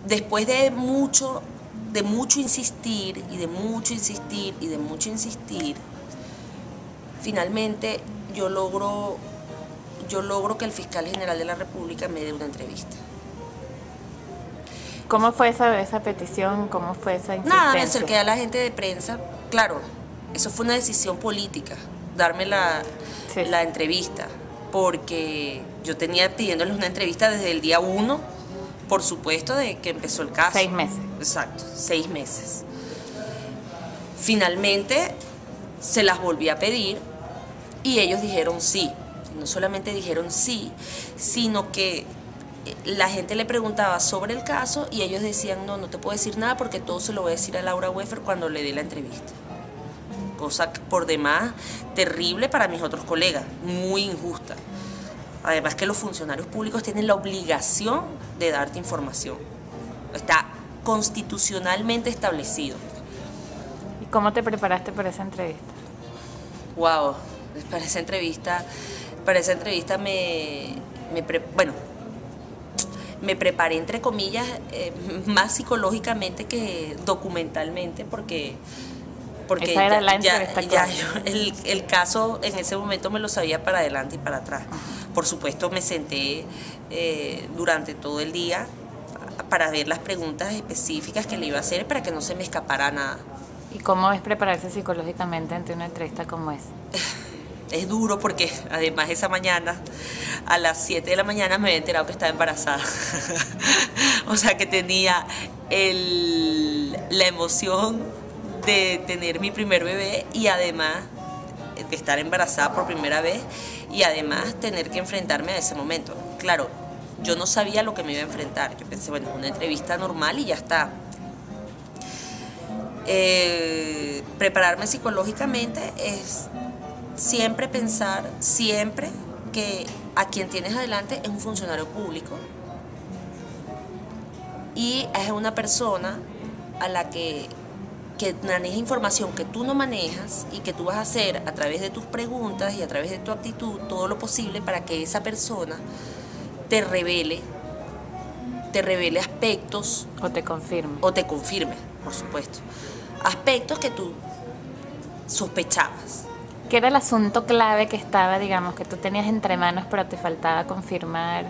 después de mucho insistir y de mucho insistir y de mucho insistir, finalmente yo logro que el fiscal general de la República me dé una entrevista. ¿Cómo fue esa petición? ¿Cómo fue esa insistencia? Nada, me acerqué a la gente de prensa. Claro, eso fue una decisión política, darme la entrevista, porque yo tenía pidiéndoles una entrevista desde el día 1, por supuesto, de que empezó el caso. 6 meses. Exacto, 6 meses. Finalmente se las volví a pedir y ellos dijeron sí. No solamente dijeron sí, sino que la gente le preguntaba sobre el caso y ellos decían, no te puedo decir nada porque todo se lo voy a decir a Laura Weffer cuando le dé la entrevista. Cosa por demás terrible para mis otros colegas, muy injusta. Además que los funcionarios públicos tienen la obligación de darte información. Está constitucionalmente establecido. ¿Y cómo te preparaste para esa entrevista? Wow, para esa entrevista me preparé entre comillas más psicológicamente que documentalmente porque esa era la entrevista, ya el caso en ese momento me lo sabía para adelante y para atrás. Por supuesto me senté durante todo el día para ver las preguntas específicas que le iba a hacer para que no se me escapara nada. ¿Y cómo es prepararse psicológicamente ante una entrevista como esa? Es duro porque además esa mañana, a las 7 de la mañana me había enterado que estaba embarazada. O sea que tenía la emoción de tener mi primer bebé y además de estar embarazada por primera vez y además tener que enfrentarme a ese momento. Claro, yo no sabía lo que me iba a enfrentar. Yo pensé, bueno, una entrevista normal y ya está. Prepararme psicológicamente es siempre pensar, siempre que a quien tienes adelante es un funcionario público y es una persona a la que maneja información que tú no manejas y que tú vas a hacer a través de tus preguntas y a través de tu actitud todo lo posible para que esa persona te revele aspectos o te confirme, por supuesto, aspectos que tú sospechabas. ¿Qué era el asunto clave que estaba, digamos, que tú tenías entre manos pero te faltaba confirmar?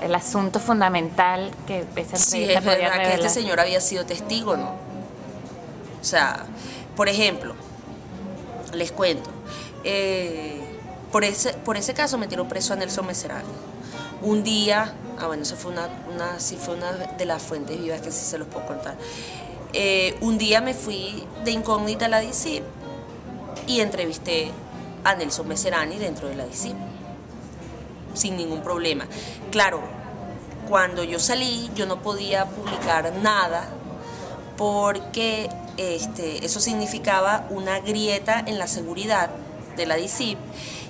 El asunto fundamental que esa entrevista sí, es podía verdad revelar. que este señor había sido testigo, ¿no? O sea, por ejemplo, les cuento, por ese caso metieron preso a Nelson Messerani. Un día, eso fue una de las fuentes vivas que sí se los puedo contar. Un día me fui de incógnita a la DICIP y entrevisté a Nelson Messerani dentro de la DICIP, sin ningún problema. Claro, cuando yo salí, yo no podía publicar nada porque eso significaba una grieta en la seguridad de la DICIP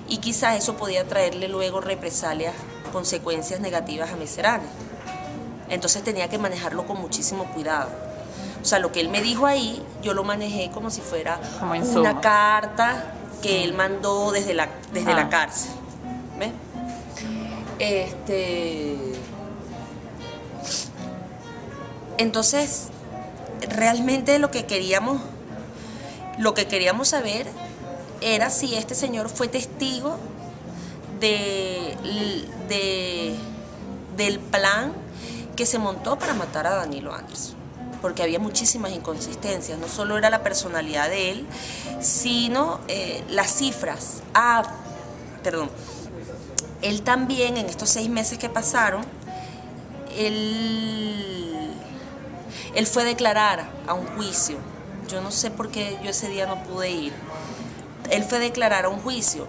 y quizás eso podía traerle luego represalias, consecuencias negativas a Messerani. Entonces tenía que manejarlo con muchísimo cuidado. O sea, lo que él me dijo ahí, yo lo manejé como si fuera una carta que él mandó desde la cárcel. ¿Ves? Entonces, realmente lo que queríamos saber era si este señor fue testigo del plan que se montó para matar a Danilo Anderson, porque había muchísimas inconsistencias, no solo era la personalidad de él, sino las cifras. Él también en estos 6 meses que pasaron, él fue a declarar a un juicio. Yo no sé por qué yo ese día no pude ir. Él fue a declarar a un juicio.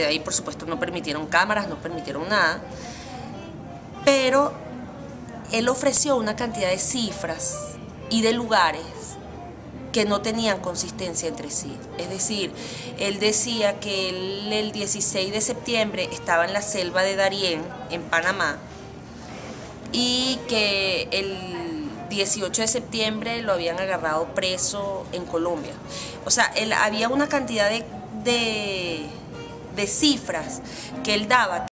Ahí por supuesto no permitieron cámaras, no permitieron nada, pero él ofreció una cantidad de cifras y de lugares que no tenían consistencia entre sí. Es decir, él decía que él el 16 de septiembre estaba en la selva de Darién, en Panamá, y que el 18 de septiembre lo habían agarrado preso en Colombia. O sea, había una cantidad de cifras que él daba